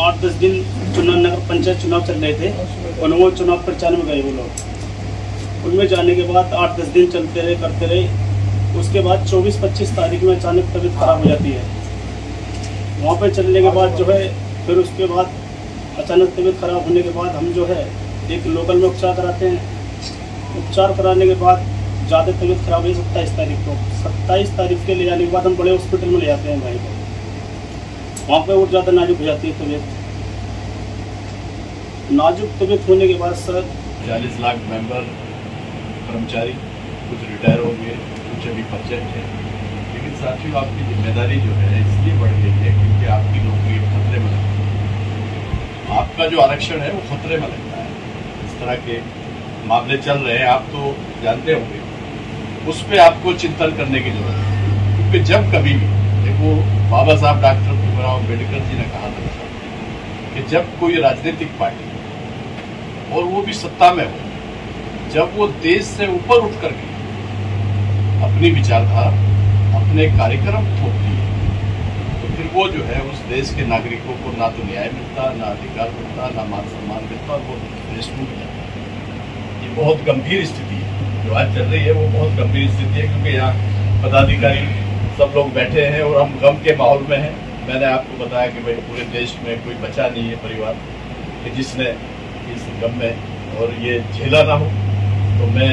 8-10 दिन चुनाव, नगर पंचायत चुनाव चल रहे थे, उन्होंने चुनाव प्रचार में गए वो लोग। उनमें जाने के बाद 8-10 दिन चलते रहे, करते रहे। उसके बाद 24-25 तारीख में अचानक तबीयत खराब हो जाती है। वहाँ पे चलने के बाद जो है, फिर उसके बाद अचानक तबीयत खराब होने के बाद हम जो है एक लोकल में उपचार कराते हैं। उपचार कराने के बाद ज़्यादा तबीयत खराब हुई 27 तारीख को। 27 तारीख के ले जाने के बाद हम बड़े हॉस्पिटल में ले जाते हैं भाई को। वहाँ पे और ज़्यादा नाजुक हो जाती है तबीयत। नाजुक तबीयत होने के बाद सर 40 लाख मेंबर कर्मचारी, कुछ रिटायर हो गए, कुछ अभी परचेंट है। लेकिन साथियों, आपकी जिम्मेदारी जो है इसलिए बढ़ गई है क्योंकि आपकी नौकरी खतरे में लगती है। आपका जो आरक्षण है वो खतरे में लगता है। इस तरह के मामले चल रहे हैं, आप तो जानते होंगे। उस पर आपको चिंतन करने की जरूरत है, क्योंकि जब कभी भी देखो, बाबा साहब डॉक्टर भीमराव अम्बेडकर जी ने कहा था कि जब कोई राजनीतिक पार्टी और वो भी सत्ता में हो, जब वो देश से ऊपर उठ करके अपनी विचारधारा, अपने कार्यक्रम थोपती है, तो फिर वो जो है उस देश के नागरिकों को ना तो न्याय मिलता, ना अधिकार मिलता, ना मान सम्मान मिलता, और वो देश टूट जाता है। ये बहुत गंभीर स्थिति है जो आज चल रही है, वो बहुत गंभीर स्थिति है, क्योंकि यहाँ पदाधिकारी सब लोग बैठे हैं और हम गम के माहौल में हैं। मैंने आपको बताया कि भाई पूरे देश में कोई बचा नहीं है परिवार कि जिसने इस गम में और ये झेला ना हो। तो मैं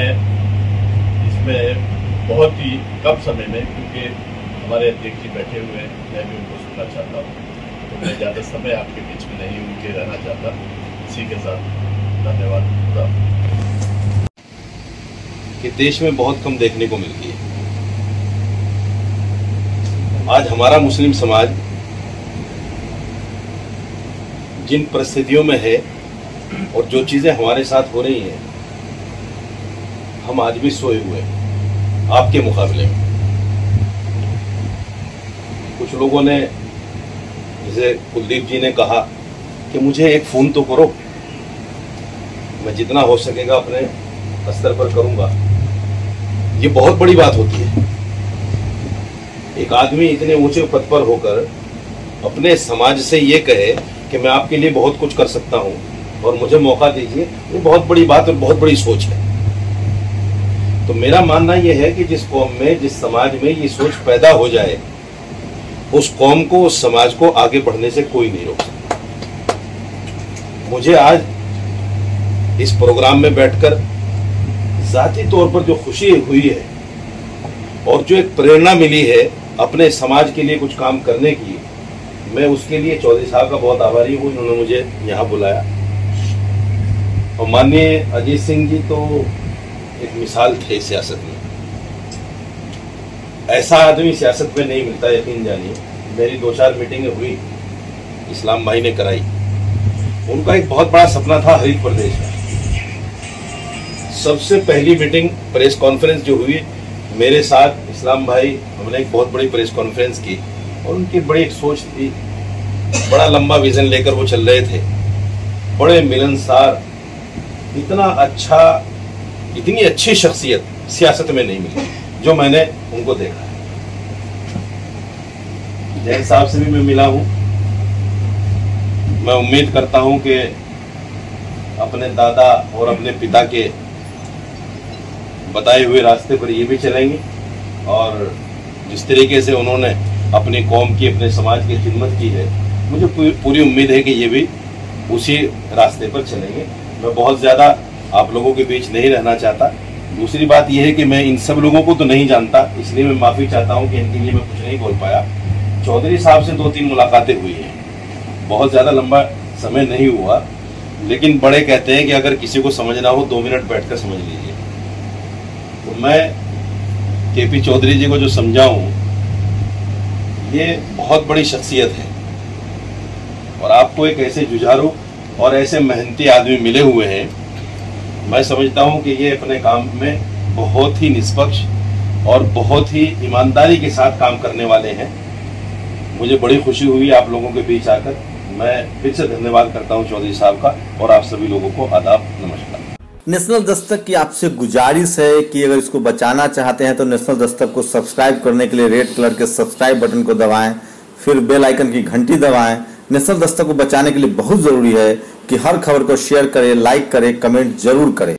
इसमें बहुत ही कम समय में, क्योंकि हमारे अध्यक्ष जी बैठे हुए हैं, मैं भी उनको सुनना चाहता हूँ, तो मैं ज़्यादा समय आपके बीच में नहीं उनके रहना चाहता। इसी के साथ धन्यवाद। कि देश में बहुत कम देखने को मिलती है। आज हमारा मुस्लिम समाज जिन परिस्थितियों में है और जो चीजें हमारे साथ हो रही हैं, हम आज भी सोए हुए हैं आपके मुकाबले में। कुछ लोगों ने, जैसे कुलदीप जी ने कहा कि मुझे एक फोन तो करो, मैं जितना हो सकेगा अपने स्तर पर करूंगा। ये बहुत बड़ी बात होती है। एक आदमी इतने ऊंचे पद पर होकर अपने समाज से ये कहे कि मैं आपके लिए बहुत कुछ कर सकता हूं और मुझे मौका दीजिए, ये बहुत बड़ी बात और बहुत बड़ी सोच है। तो मेरा मानना यह है कि जिस कौम में, जिस समाज में ये सोच पैदा हो जाए, उस कौम को, उस समाज को आगे बढ़ने से कोई नहीं रोक सकता। मुझे आज इस प्रोग्राम में बैठकर जाती तौर पर जो खुशी हुई है और जो एक प्रेरणा मिली है अपने समाज के लिए कुछ काम करने की, मैं उसके लिए चौधरी साहब का बहुत आभारी हूँ। इन्होंने मुझे यहाँ बुलाया। और माननीय अजीत सिंह जी तो एक मिसाल थे सियासत में। ऐसा आदमी सियासत में नहीं मिलता, यकीन जानिए। मेरी 2-4 मीटिंगें हुई, इस्लाम भाई ने कराई। उनका एक बहुत बड़ा सपना था हरित प्रदेश में। सबसे पहली मीटिंग, प्रेस कॉन्फ्रेंस जो हुई मेरे साथ, इस्लाम भाई, हमने एक बहुत बड़ी प्रेस कॉन्फ्रेंस की और उनकी बड़ी एक सोच थी, बड़ा लंबा विजन लेकर वो चल रहे थे, बड़े मिलनसार, इतना अच्छा, इतनी अच्छी शख्सियत सियासत में नहीं मिली जो मैंने उनको देखा है। जैन साहब से भी मैं मिला हूं। मैं उम्मीद करता हूं कि अपने दादा और अपने पिता के बताए हुए रास्ते पर ये भी चलेंगे और जिस तरीके से उन्होंने अपनी कौम की, अपने समाज की खिदमत की है, मुझे पूरी उम्मीद है कि ये भी उसी रास्ते पर चलेंगे। मैं बहुत ज़्यादा आप लोगों के बीच नहीं रहना चाहता। दूसरी बात यह है कि मैं इन सब लोगों को तो नहीं जानता, इसलिए मैं माफ़ी चाहता हूं कि इनके लिए मैं कुछ नहीं बोल पाया। चौधरी साहब से 2-3 मुलाकातें हुई हैं, बहुत ज़्यादा लंबा समय नहीं हुआ, लेकिन बड़े कहते हैं कि अगर किसी को समझना हो 2 मिनट बैठकर समझ लीजिए। तो मैं केपी चौधरी जी को जो समझाऊं, ये बहुत बड़ी शख्सियत है और आपको एक ऐसे जुझारू और ऐसे मेहनती आदमी मिले हुए हैं। मैं समझता हूं कि ये अपने काम में बहुत ही निष्पक्ष और बहुत ही ईमानदारी के साथ काम करने वाले हैं। मुझे बड़ी खुशी हुई आप लोगों के बीच आकर। मैं फिर से धन्यवाद करता हूं चौधरी साहब का और आप सभी लोगों को आदाब, नमस्कार। नेशनल दस्तक की आपसे गुजारिश है कि अगर इसको बचाना चाहते हैं तो नेशनल दस्तक को सब्सक्राइब करने के लिए रेड कलर के सब्सक्राइब बटन को दबाएं, फिर बेल आइकन की घंटी दबाएं। नेशनल दस्तक को बचाने के लिए बहुत जरूरी है कि हर खबर को शेयर करें, लाइक करें, कमेंट जरूर करें।